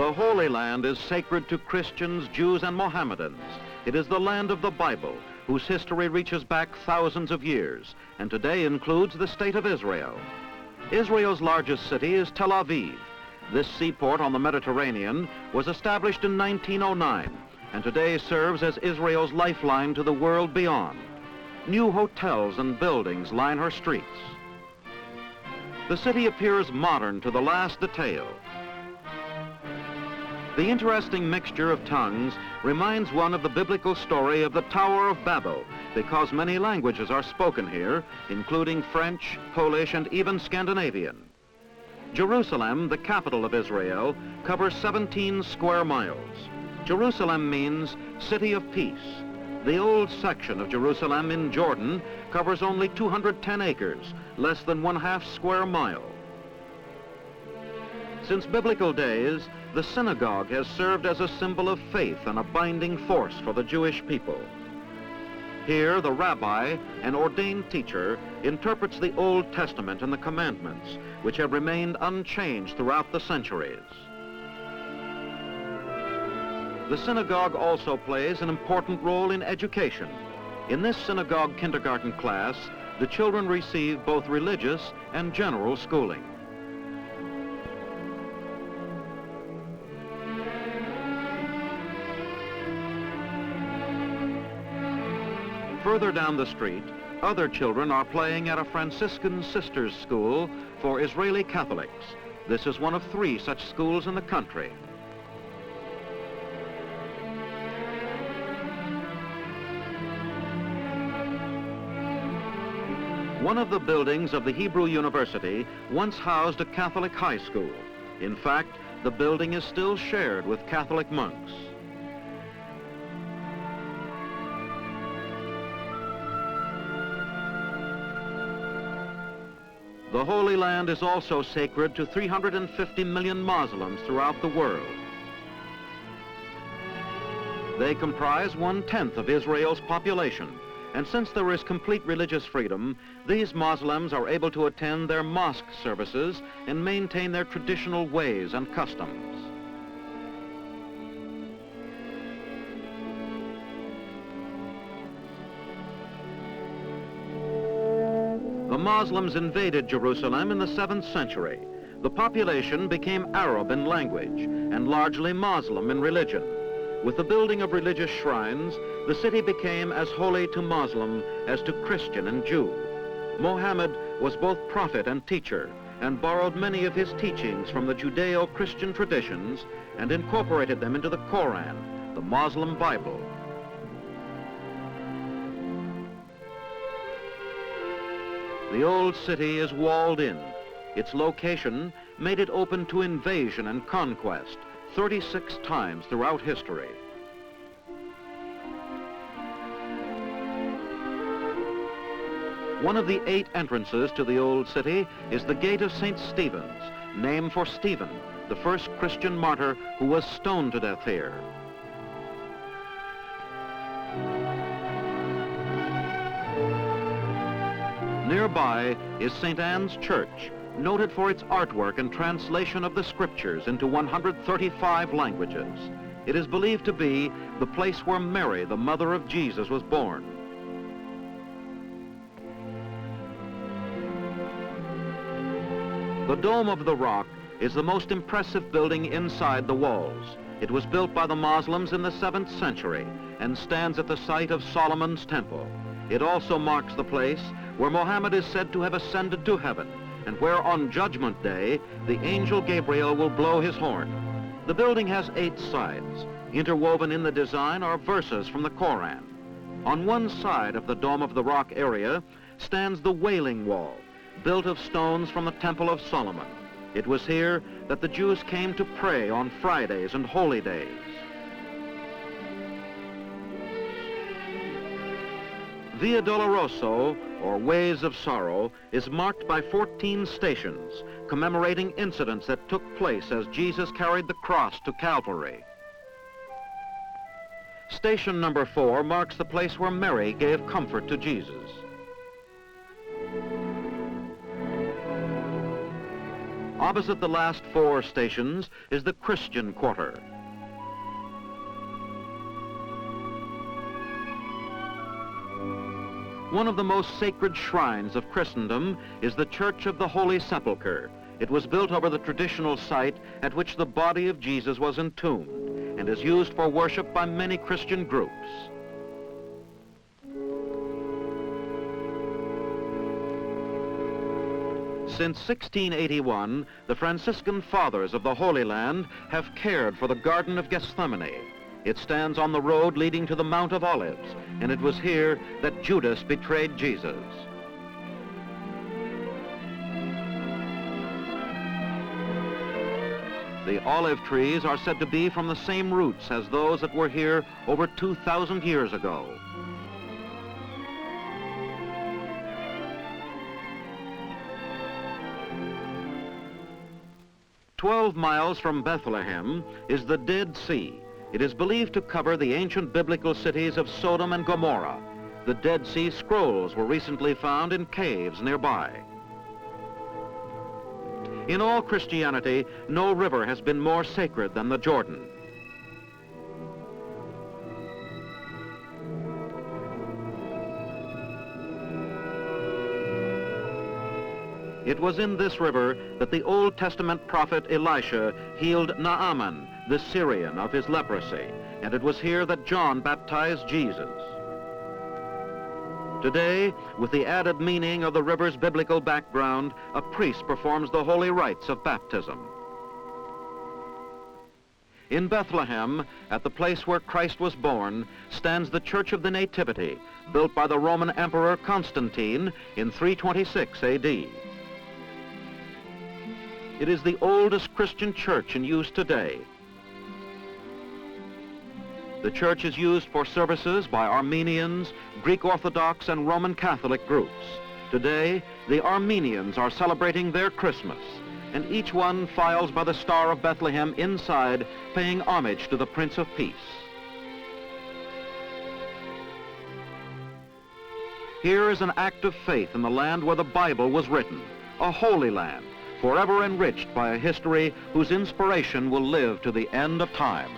The Holy Land is sacred to Christians, Jews, and Mohammedans. It is the land of the Bible, whose history reaches back thousands of years, and today includes the state of Israel. Israel's largest city is Tel Aviv. This seaport on the Mediterranean was established in 1909, and today serves as Israel's lifeline to the world beyond. New hotels and buildings line her streets. The city appears modern to the last detail. The interesting mixture of tongues reminds one of the biblical story of the Tower of Babel, because many languages are spoken here, including French, Polish, and even Scandinavian. Jerusalem, the capital of Israel, covers 17 square miles. Jerusalem means City of Peace. The old section of Jerusalem in Jordan covers only 210 acres, less than 1/2 square mile. Since biblical days, the synagogue has served as a symbol of faith and a binding force for the Jewish people. Here, the rabbi, an ordained teacher, interprets the Old Testament and the commandments, which have remained unchanged throughout the centuries. The synagogue also plays an important role in education. In this synagogue kindergarten class, the children receive both religious and general schooling. Further down the street, other children are playing at a Franciscan sisters' school for Israeli Catholics. This is one of 3 such schools in the country. One of the buildings of the Hebrew University once housed a Catholic high school. In fact, the building is still shared with Catholic monks. The Holy Land is also sacred to 350 million Muslims throughout the world. They comprise 1/10 of Israel's population, and since there is complete religious freedom, these Muslims are able to attend their mosque services and maintain their traditional ways and customs. The Muslims invaded Jerusalem in the 7th century. The population became Arab in language and largely Muslim in religion. With the building of religious shrines, the city became as holy to Muslim as to Christian and Jew. Mohammed was both prophet and teacher and borrowed many of his teachings from the Judeo-Christian traditions and incorporated them into the Koran, the Muslim Bible. The old city is walled in. Its location made it open to invasion and conquest 36 times throughout history. One of the 8 entrances to the old city is the Gate of St. Stephen's, named for Stephen, the first Christian martyr who was stoned to death here. Nearby is St. Anne's Church, noted for its artwork and translation of the scriptures into 135 languages. It is believed to be the place where Mary, the mother of Jesus, was born. The Dome of the Rock is the most impressive building inside the walls. It was built by the Muslims in the 7th century and stands at the site of Solomon's Temple. It also marks the place where Muhammad is said to have ascended to heaven, and where on Judgment Day, the angel Gabriel will blow his horn. The building has 8 sides. Interwoven in the design are verses from the Koran. On one side of the Dome of the Rock area stands the Wailing Wall, built of stones from the Temple of Solomon. It was here that the Jews came to pray on Fridays and holy days. Via Doloroso, or Ways of Sorrow, is marked by 14 stations, commemorating incidents that took place as Jesus carried the cross to Calvary. Station number 4 marks the place where Mary gave comfort to Jesus. Opposite the last 4 stations is the Christian quarter. One of the most sacred shrines of Christendom is the Church of the Holy Sepulchre. It was built over the traditional site at which the body of Jesus was entombed and is used for worship by many Christian groups. Since 1681, the Franciscan Fathers of the Holy Land have cared for the Garden of Gethsemane. It stands on the road leading to the Mount of Olives, and it was here that Judas betrayed Jesus. The olive trees are said to be from the same roots as those that were here over 2,000 years ago. "12 miles from Bethlehem is the Dead Sea. It is believed to cover the ancient biblical cities of Sodom and Gomorrah. The Dead Sea Scrolls were recently found in caves nearby. In all Christianity, no river has been more sacred than the Jordan. It was in this river that the Old Testament prophet Elisha healed Naaman, the Syrian, of his leprosy, and it was here that John baptized Jesus. Today, with the added meaning of the river's biblical background, a priest performs the holy rites of baptism. In Bethlehem, at the place where Christ was born, stands the Church of the Nativity, built by the Roman Emperor Constantine in 326 AD. It is the oldest Christian church in use today. The church is used for services by Armenians, Greek Orthodox, and Roman Catholic groups. Today, the Armenians are celebrating their Christmas, and each one files by the Star of Bethlehem inside, paying homage to the Prince of Peace. Here is an act of faith in the land where the Bible was written, a holy land, forever enriched by a history whose inspiration will live to the end of time.